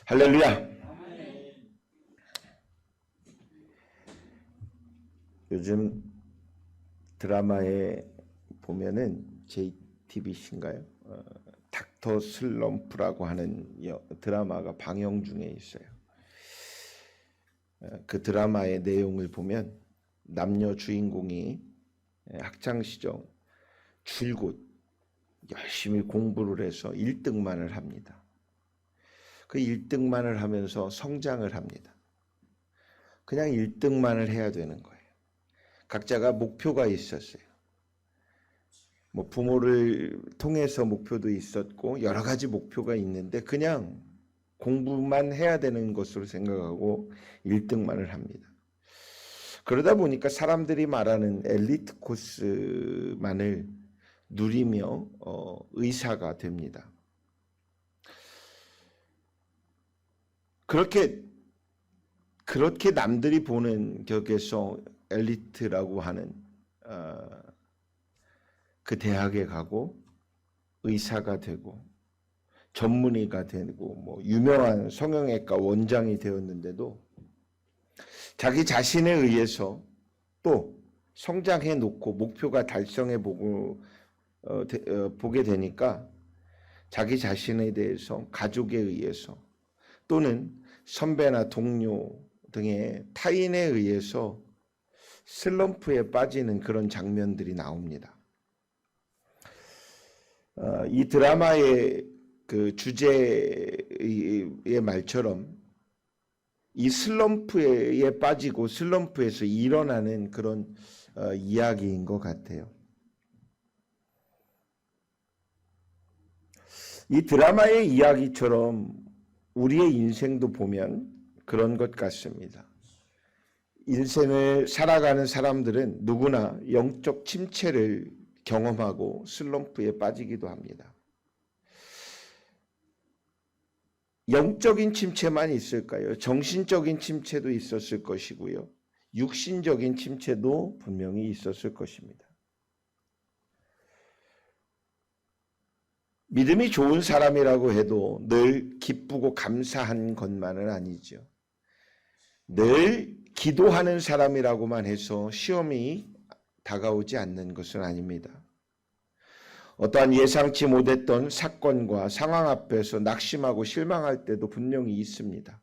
할렐루야. 요즘 드라마에 보면은 JTBC인가요? 닥터 슬럼프라고 하는 드라마가 방영 중에 있어요. 그 드라마의 내용을 보면 남녀 주인공이 학창시절 줄곧 열심히 공부를 해서 1등만을 합니다. 그 1등만을 하면서 성장을 합니다. 그냥 1등만을 해야 되는 거예요. 각자가 목표가 있었어요. 뭐 부모를 통해서 목표도 있었고 여러 가지 목표가 있는데 그냥 공부만 해야 되는 것으로 생각하고 1등만을 합니다. 그러다 보니까 사람들이 말하는 엘리트 코스만을 누리며 의사가 됩니다. 그렇게 남들이 보는 격에서 엘리트라고 하는 그 대학에 가고 의사가 되고 전문의가 되고 뭐 유명한 성형외과 원장이 되었는데도 자기 자신에 의해서 또 성장해 놓고 목표가 달성해 보게 되니까 자기 자신에 대해서 가족에 의해서 또는 선배나 동료 등의 타인에 의해서 슬럼프에 빠지는 그런 장면들이 나옵니다. 이 드라마의 그 주제의 말처럼 이 슬럼프에 빠지고 슬럼프에서 일어나는 그런 이야기인 것 같아요. 이 드라마의 이야기처럼 우리의 인생도 보면 그런 것 같습니다. 인생을 살아가는 사람들은 누구나 영적 침체를 경험하고 슬럼프에 빠지기도 합니다. 영적인 침체만 있을까요? 정신적인 침체도 있었을 것이고요. 육신적인 침체도 분명히 있었을 것입니다. 믿음이 좋은 사람이라고 해도 늘 기쁘고 감사한 것만은 아니죠. 늘 기도하는 사람이라고만 해서 시험이 다가오지 않는 것은 아닙니다. 어떠한 예상치 못했던 사건과 상황 앞에서 낙심하고 실망할 때도 분명히 있습니다.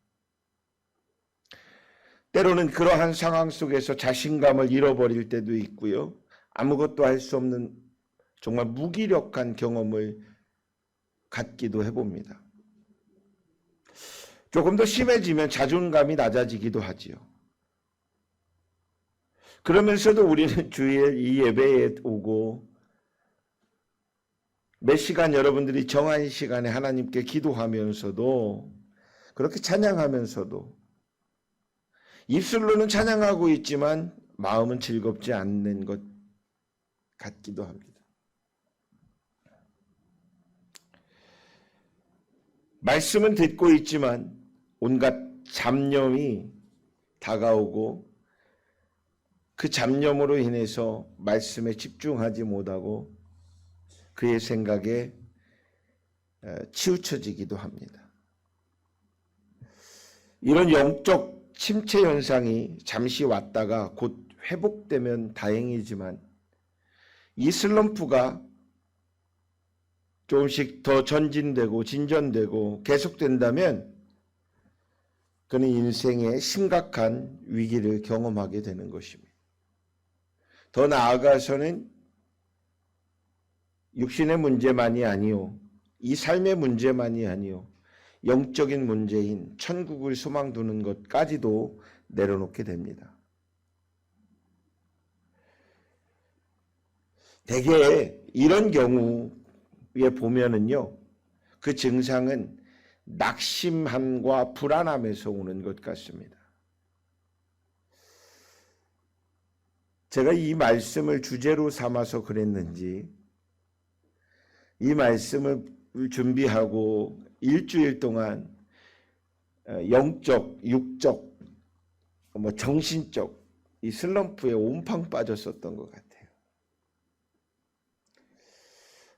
때로는 그러한 상황 속에서 자신감을 잃어버릴 때도 있고요. 아무것도 할 수 없는 정말 무기력한 경험을 갖기도 해봅니다. 조금 더 심해지면 자존감이 낮아지기도 하지요. 그러면서도 우리는 주일 이 예배에 오고 몇 시간 여러분들이 정한 시간에 하나님께 기도하면서도 그렇게 찬양하면서도 입술로는 찬양하고 있지만 마음은 즐겁지 않는 것 같기도 합니다. 말씀은 듣고 있지만 온갖 잡념이 다가오고 그 잡념으로 인해서 말씀에 집중하지 못하고 그의 생각에 치우쳐지기도 합니다. 이런 영적 침체 현상이 잠시 왔다가 곧 회복되면 다행이지만 이 슬럼프가 조금씩 더 전진되고 진전되고 계속된다면 그는 인생의 심각한 위기를 경험하게 되는 것입니다. 더 나아가서는 육신의 문제만이 아니요, 이 삶의 문제만이 아니요, 영적인 문제인 천국을 소망 두는 것까지도 내려놓게 됩니다. 대개 이런 경우에 보면은요, 그 증상은 낙심함과 불안함에서 오는 것 같습니다. 제가 이 말씀을 주제로 삼아서 그랬는지 이 말씀을 준비하고 일주일 동안 영적, 육적, 정신적 이 슬럼프에 온팡 빠졌었던 것 같아요.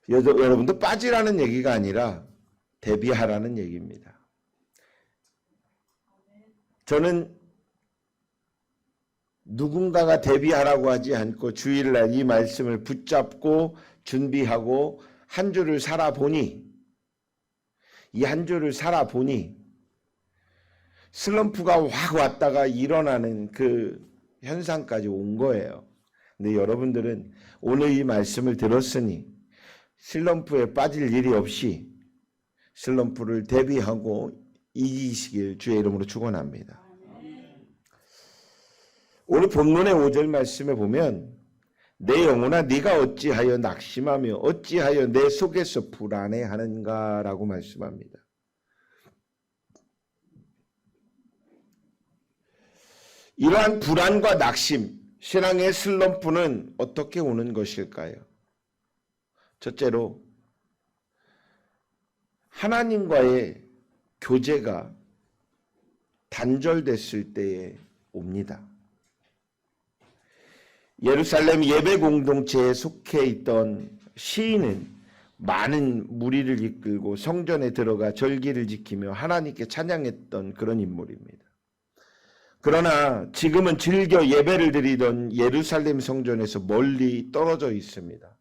여러분도 빠지라는 얘기가 아니라 대비하라는 얘기입니다. 저는 누군가가 데뷔하라고 하지 않고 주일날 이 말씀을 붙잡고 준비하고 한 주를 살아보니 이 한 주를 살아보니 슬럼프가 확 왔다가 일어나는 그 현상까지 온 거예요. 근데 여러분들은 오늘 이 말씀을 들었으니 슬럼프에 빠질 일이 없이 슬럼프를 대비하고 이기시길 주의 이름으로 축원합니다. 오늘 본문의 5절 말씀에 보면 내 영혼아 네가 어찌하여 낙심하며 어찌하여 내 속에서 불안해하는가 라고 말씀합니다. 이러한 불안과 낙심, 신앙의 슬럼프는 어떻게 오는 것일까요? 첫째로 하나님과의 교제가 단절됐을 때에 옵니다. 예루살렘 예배 공동체에 속해 있던 시인은 많은 무리를 이끌고 성전에 들어가 절기를 지키며 하나님께 찬양했던 그런 인물입니다. 그러나 지금은 즐겨 예배를 드리던 예루살렘 성전에서 멀리 떨어져 있습니다.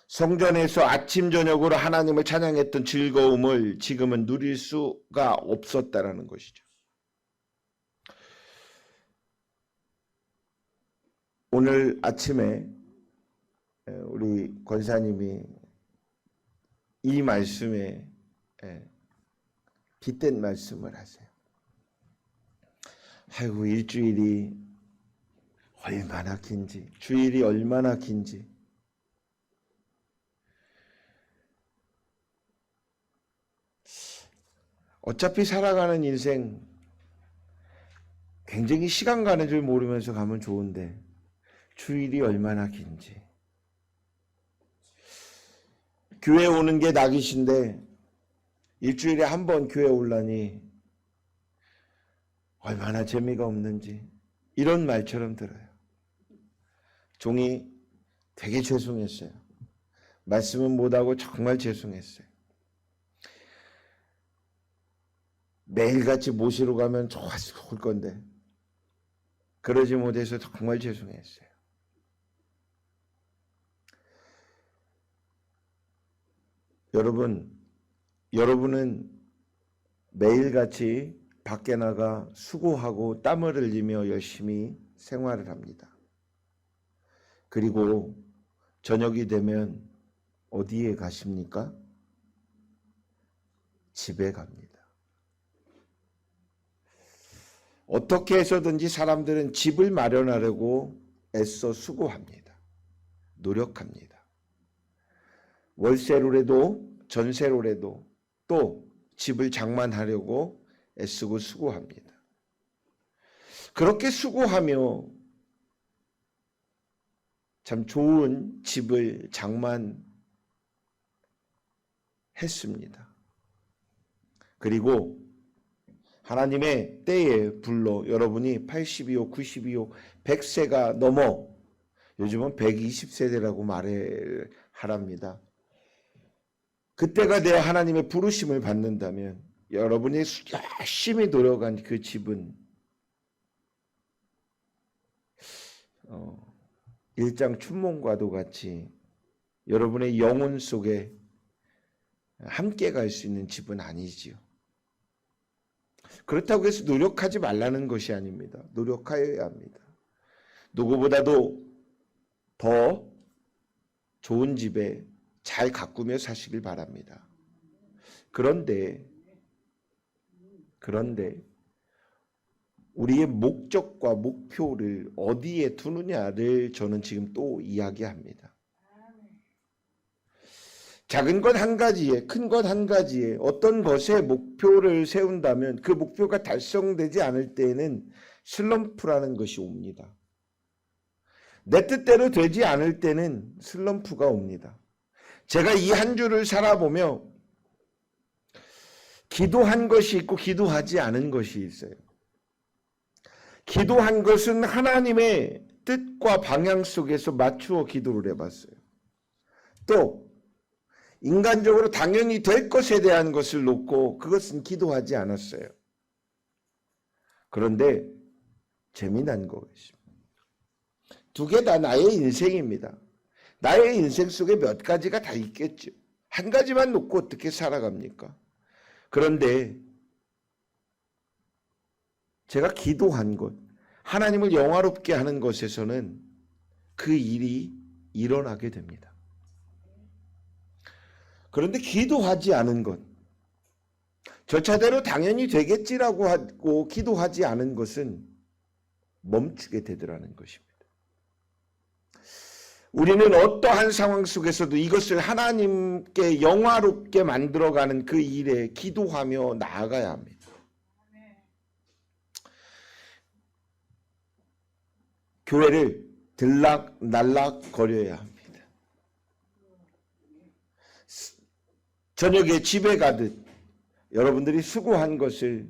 성전에서 아침 저녁으로 하나님을 찬양했던 즐거움을 지금은 누릴 수가 없었다라는 것이죠. 오늘 아침에 우리 권사님이 이 말씀에 빗댄 말씀을 하세요. 아이고 일주일이 얼마나 긴지, 주일이 얼마나 긴지. 어차피 살아가는 인생 굉장히 시간 가는 줄 모르면서 가면 좋은데 주일이 얼마나 긴지. 교회 오는 게 낙이신데 일주일에 한 번 교회 올라니 얼마나 재미가 없는지 이런 말처럼 들어요. 종이 되게 죄송했어요. 말씀은 못하고 정말 죄송했어요. 매일같이 모시러 가면 좋을 건데 그러지 못해서 정말 죄송했어요. 여러분은 매일같이 밖에 나가 수고하고 땀을 흘리며 열심히 생활을 합니다. 그리고 저녁이 되면 어디에 가십니까? 집에 갑니다. 어떻게 해서든지 사람들은 집을 마련하려고 애써 수고합니다. 노력합니다. 월세로라도 전세로라도 또 집을 장만하려고 애쓰고 수고합니다. 그렇게 수고하며 참 좋은 집을 장만했습니다. 그리고 하나님의 때에 불러 여러분이 80이요, 90이요, 100세가 넘어 요즘은 120세대라고 말을 하랍니다. 그때가 되어 하나님의 부르심을 받는다면 여러분이 열심히 노력한 그 집은 일장 춘몽과도 같이 여러분의 영혼 속에 함께 갈 수 있는 집은 아니지요. 그렇다고 해서 노력하지 말라는 것이 아닙니다. 노력하여야 합니다. 누구보다도 더 좋은 집에 잘 가꾸며 사시길 바랍니다. 그런데 우리의 목적과 목표를 어디에 두느냐를 저는 지금 또 이야기합니다. 작은 것 한 가지에, 큰 것 한 가지에 어떤 것에 목표를 세운다면 그 목표가 달성되지 않을 때에는 슬럼프라는 것이 옵니다. 내 뜻대로 되지 않을 때는 슬럼프가 옵니다. 제가 이 한 주를 살아보며 기도한 것이 있고 기도하지 않은 것이 있어요. 기도한 것은 하나님의 뜻과 방향 속에서 맞추어 기도를 해봤어요. 또 인간적으로 당연히 될 것에 대한 것을 놓고 그것은 기도하지 않았어요. 그런데 재미난 것입니다. 두 개 다 나의 인생입니다. 나의 인생 속에 몇 가지가 다 있겠죠. 한 가지만 놓고 어떻게 살아갑니까? 그런데 제가 기도한 것, 하나님을 영화롭게 하는 것에서는 그 일이 일어나게 됩니다. 그런데 기도하지 않은 것, 저 차대로 당연히 되겠지라고 하고 기도하지 않은 것은 멈추게 되더라는 것입니다. 우리는 어떠한 상황 속에서도 이것을 하나님께 영화롭게 만들어가는 그 일에 기도하며 나아가야 합니다. 교회를 들락날락 거려야 합니다. 저녁에 집에 가듯 여러분들이 수고한 것을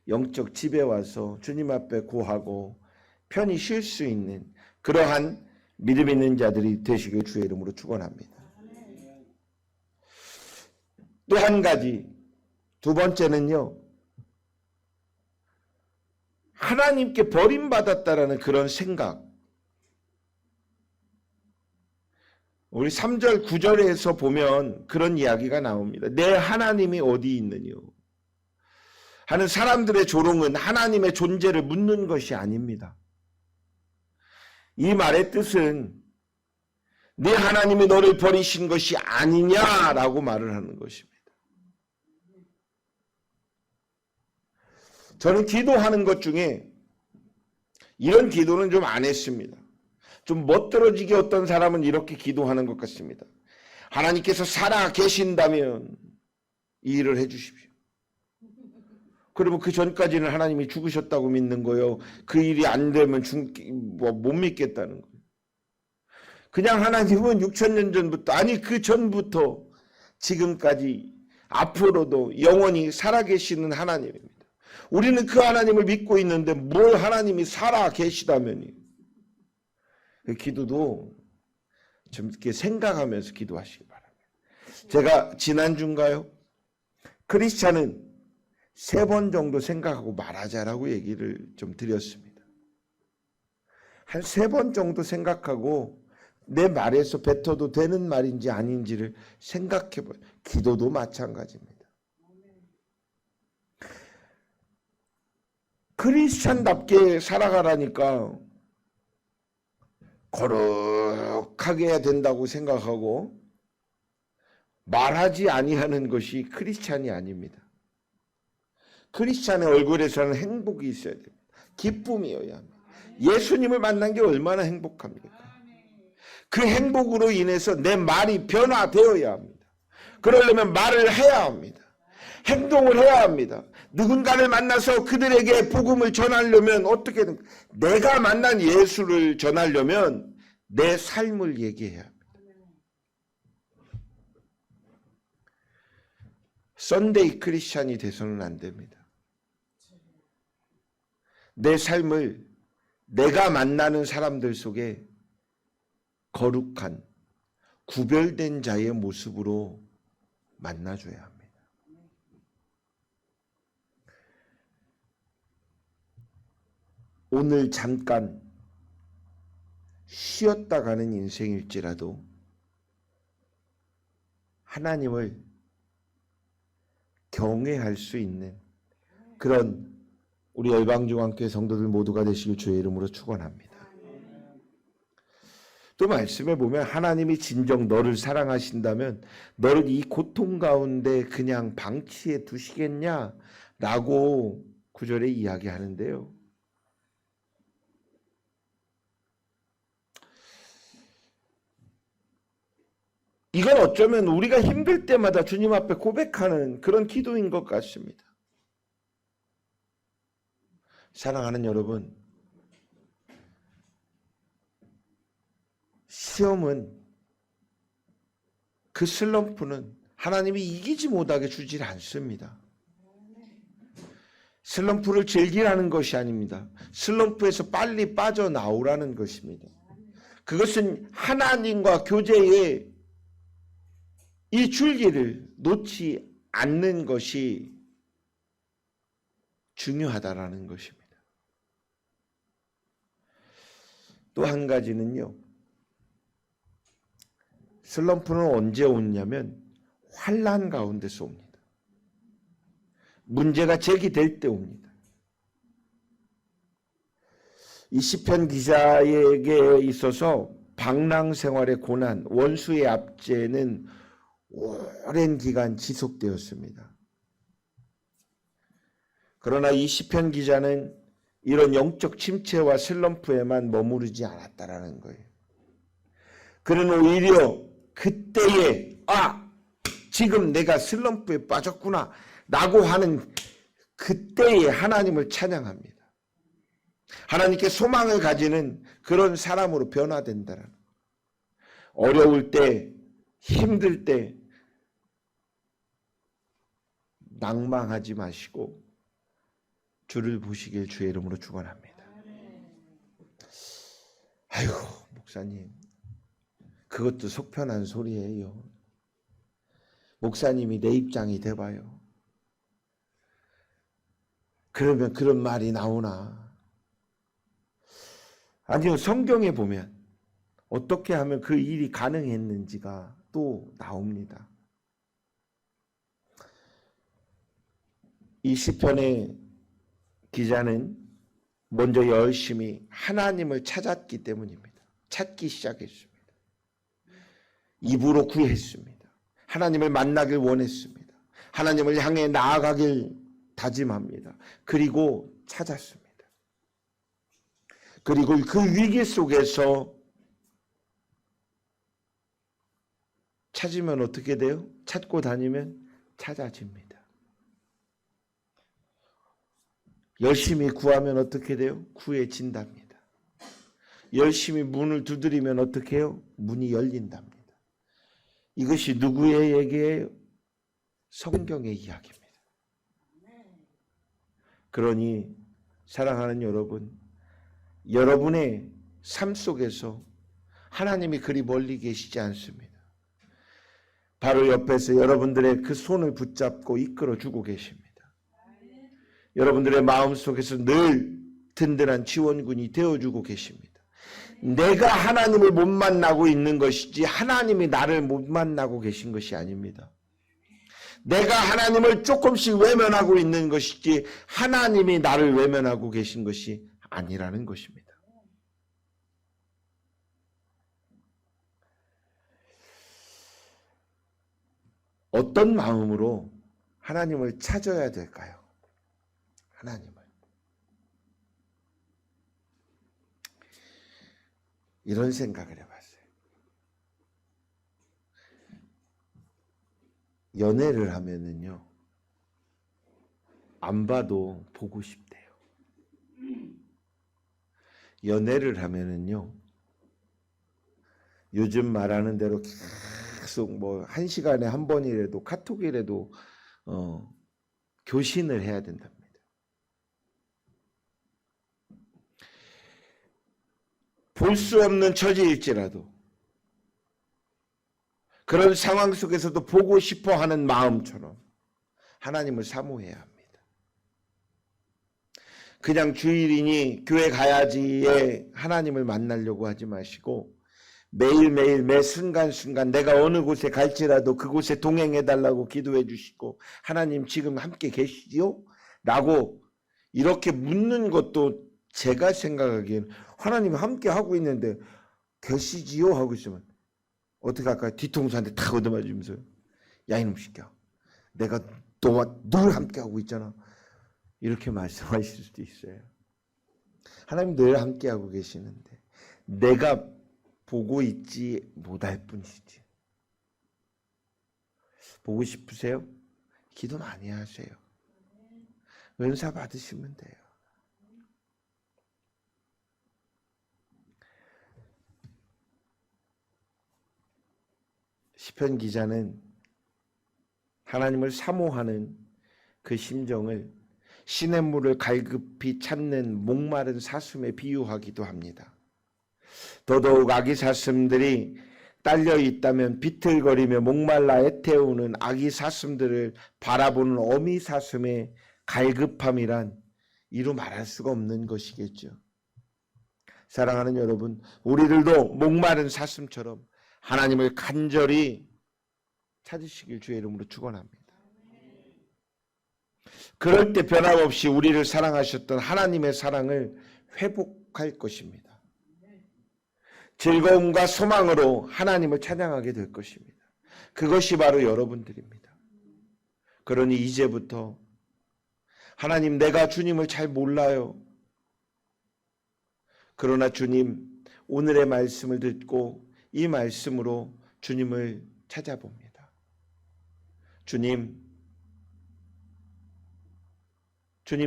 영적 집에 와서 주님 앞에 고하고 편히 쉴 수 있는 그러한 믿음 있는 자들이 되시길 주의 이름으로 축원합니다. 또 한 가지, 두 번째는요, 하나님께 버림받았다라는 그런 생각. 우리 3절 9절에서 보면 그런 이야기가 나옵니다. 내 하나님이 어디 있느냐 하는 사람들의 조롱은 하나님의 존재를 묻는 것이 아닙니다. 이 말의 뜻은 네 하나님이 너를 버리신 것이 아니냐라고 말을 하는 것입니다. 저는 기도하는 것 중에 이런 기도는 좀 안 했습니다. 좀 멋들어지게 어떤 사람은 이렇게 기도하는 것 같습니다. 하나님께서 살아 계신다면 이 일을 해 주십시오. 그러면 그 전까지는 하나님이 죽으셨다고 믿는 거예요. 그 일이 안 되면 못 믿겠다는 거예요. 그냥 하나님은 6,000년 전부터, 아니 그 전부터 지금까지 앞으로도 영원히 살아계시는 하나님입니다. 우리는 그 하나님을 믿고 있는데 뭘 하나님이 살아계시다면이. 그 기도도 좀 이렇게 생각하면서 기도하시기 바랍니다. 제가 지난주인가요? 크리스찬은 3번 정도 생각하고 말하자라고 얘기를 좀 드렸습니다. 한 3번 정도 생각하고 내 말에서 뱉어도 되는 말인지 아닌지를 생각해봐요. 기도도 마찬가지입니다. 크리스찬답게 살아가라니까 거룩하게 해야 된다고 생각하고 말하지 아니하는 것이 크리스찬이 아닙니다. 크리스찬의 얼굴에서는 행복이 있어야 됩니다. 기쁨이어야 합니다. 예수님을 만난 게 얼마나 행복합니까? 그 행복으로 인해서 내 말이 변화되어야 합니다. 그러려면 말을 해야 합니다. 행동을 해야 합니다. 누군가를 만나서 그들에게 복음을 전하려면 어떻게 됩니까? 내가 만난 예수를 전하려면 내 삶을 얘기해야 합니다. 썬데이 크리스찬이 돼서는 안 됩니다. 내 삶을 내가 만나는 사람들 속에 거룩한 구별된 자의 모습으로 만나줘야 합니다. 오늘 잠깐 쉬었다 가는 인생일지라도 하나님을 경외할 수 있는 그런 우리 열방중앙교회 성도들 모두가 되시길 주의 이름으로 축원합니다. 또 말씀에 보면 하나님이 진정 너를 사랑하신다면 너를 이 고통 가운데 그냥 방치해 두시겠냐라고 9절에 이야기하는데요. 이건 어쩌면 우리가 힘들 때마다 주님 앞에 고백하는 그런 기도인 것 같습니다. 사랑하는 여러분, 시험은 그 슬럼프는 하나님이 이기지 못하게 주질 않습니다. 슬럼프를 즐기라는 것이 아닙니다. 슬럼프에서 빨리 빠져나오라는 것입니다. 그것은 하나님과 교제의 이 줄기를 놓지 않는 것이 중요하다라는 것입니다. 또 한 가지는요. 슬럼프는 언제 오냐면 환난 가운데서 옵니다. 문제가 제기될 때 옵니다. 이 시편 기자에게 있어서 방랑 생활의 고난, 원수의 압제는 오랜 기간 지속되었습니다. 그러나 이 시편 기자는 이런 영적 침체와 슬럼프에만 머무르지 않았다라는 거예요. 그는 오히려 그때에 지금 내가 슬럼프에 빠졌구나 라고 하는 그때에 하나님을 찬양합니다. 하나님께 소망을 가지는 그런 사람으로 변화된다는 거예요. 어려울 때, 힘들 때 낭망하지 마시고 주를 보시길 주의 이름으로 축원합니다. 아이고 목사님, 그것도 속편한 소리예요. 목사님이 내 입장이 돼봐요. 그러면 그런 말이 나오나? 아니요, 성경에 보면 어떻게 하면 그 일이 가능했는지가 또 나옵니다. 이 시편의 기자는 먼저 열심히 하나님을 찾았기 때문입니다. 찾기 시작했습니다. 입으로 구했습니다. 하나님을 만나길 원했습니다. 하나님을 향해 나아가길 다짐합니다. 그리고 찾았습니다. 그리고 그 위기 속에서 찾으면 어떻게 돼요? 찾고 다니면 찾아집니다. 열심히 구하면 어떻게 돼요? 구해진답니다. 열심히 문을 두드리면 어떻게 해요? 문이 열린답니다. 이것이 누구의 얘기예요? 성경의 이야기입니다. 그러니 사랑하는 여러분, 여러분의 삶 속에서 하나님이 그리 멀리 계시지 않습니다. 바로 옆에서 여러분들의 그 손을 붙잡고 이끌어주고 계십니다. 여러분들의 마음속에서 늘 든든한 지원군이 되어주고 계십니다. 내가 하나님을 못 만나고 있는 것이지 하나님이 나를 못 만나고 계신 것이 아닙니다. 내가 하나님을 조금씩 외면하고 있는 것이지 하나님이 나를 외면하고 계신 것이 아니라는 것입니다. 어떤 마음으로 하나님을 찾아야 될까요? 하나님을. 이런 생각을 해봤어요. 연애를 하면은요, 안 봐도 보고 싶대요. 연애를 하면은요, 요즘 말하는 대로 계속 뭐 1시간에 한 번이라도 카톡이라도 교신을 해야 된답니다. 볼 수 없는 처지일지라도 그런 상황 속에서도 보고 싶어 하는 마음처럼 하나님을 사모해야 합니다. 그냥 주일이니 교회 가야지에 하나님을 만나려고 하지 마시고 매일매일 매 순간순간 내가 어느 곳에 갈지라도 그곳에 동행해달라고 기도해 주시고 하나님 지금 함께 계시지요? 라고 이렇게 묻는 것도 제가 생각하기에는 하나님 함께 하고 있는데 계시지요? 하고 있으면 어떻게 할까요? 뒤통수 한 대 탁 얻어맞으면서 야 이놈 새끼야, 내가 너와 늘 함께 하고 있잖아, 이렇게 말씀하실 수도 있어요. 하나님 늘 함께 하고 계시는데 내가 보고 있지 못할 뿐이지. 보고 싶으세요? 기도 많이 하세요. 은사 받으시면 돼요. 시편 기자는 하나님을 사모하는 그 심정을 시냇물을 갈급히 찾는 목마른 사슴에 비유하기도 합니다. 더더욱 아기 사슴들이 딸려 있다면 비틀거리며 목말라 애태우는 아기 사슴들을 바라보는 어미 사슴의 갈급함이란 이루 말할 수가 없는 것이겠죠. 사랑하는 여러분, 우리들도 목마른 사슴처럼 하나님을 간절히 찾으시길 주의 이름으로 축원합니다. 그럴 때 변함없이 우리를 사랑하셨던 하나님의 사랑을 회복할 것입니다. 즐거움과 소망으로 하나님을 찬양하게 될 것입니다. 그것이 바로 여러분들입니다. 그러니 이제부터 하나님, 내가 주님을 잘 몰라요. 그러나 주님, 오늘의 말씀을 듣고 이 말씀으로 주님을 찾아봅니다. 주님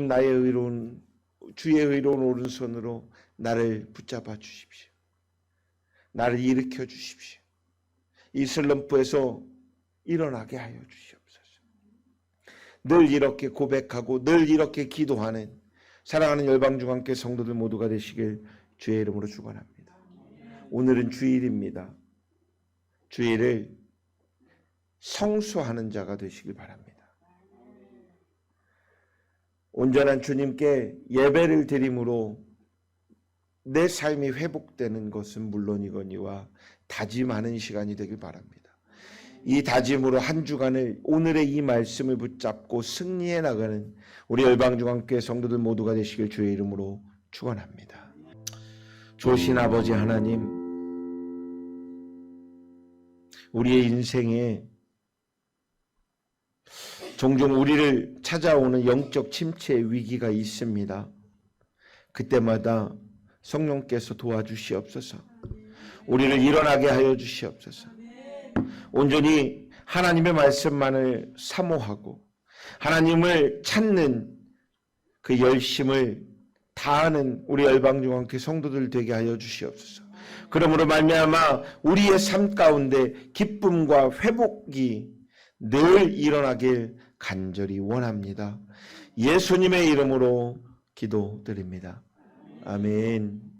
나의 주의 의로운 오른손으로 나를 붙잡아 주십시오. 나를 일으켜 주십시오. 이 슬럼프에서 일어나게 하여 주시옵소서. 늘 이렇게 고백하고 늘 이렇게 기도하는 사랑하는 열방중앙교회 성도들 모두가 되시길 주의 이름으로 축원합니다. 오늘은 주일입니다. 주일을 성수하는 자가 되시길 바랍니다. 온전한 주님께 예배를 드림으로 내 삶이 회복되는 것은 물론이거니와 다짐하는 시간이 되길 바랍니다. 이 다짐으로 한 주간을 오늘의 이 말씀을 붙잡고 승리해 나가는 우리 열방중앙교회 성도들 모두가 되시길 주의 이름으로 축원합니다. 좋으신 아버지 하나님, 우리의 인생에 종종 우리를 찾아오는 영적 침체의 위기가 있습니다. 그때마다 성령께서 도와주시옵소서. 우리를 일어나게 하여 주시옵소서. 온전히 하나님의 말씀만을 사모하고 하나님을 찾는 그 열심을 다하는 우리 열방중앙교회 성도들 되게 하여 주시옵소서. 그러므로 말미암아 우리의 삶 가운데 기쁨과 회복이 늘 일어나길 간절히 원합니다. 예수님의 이름으로 기도드립니다. 아멘.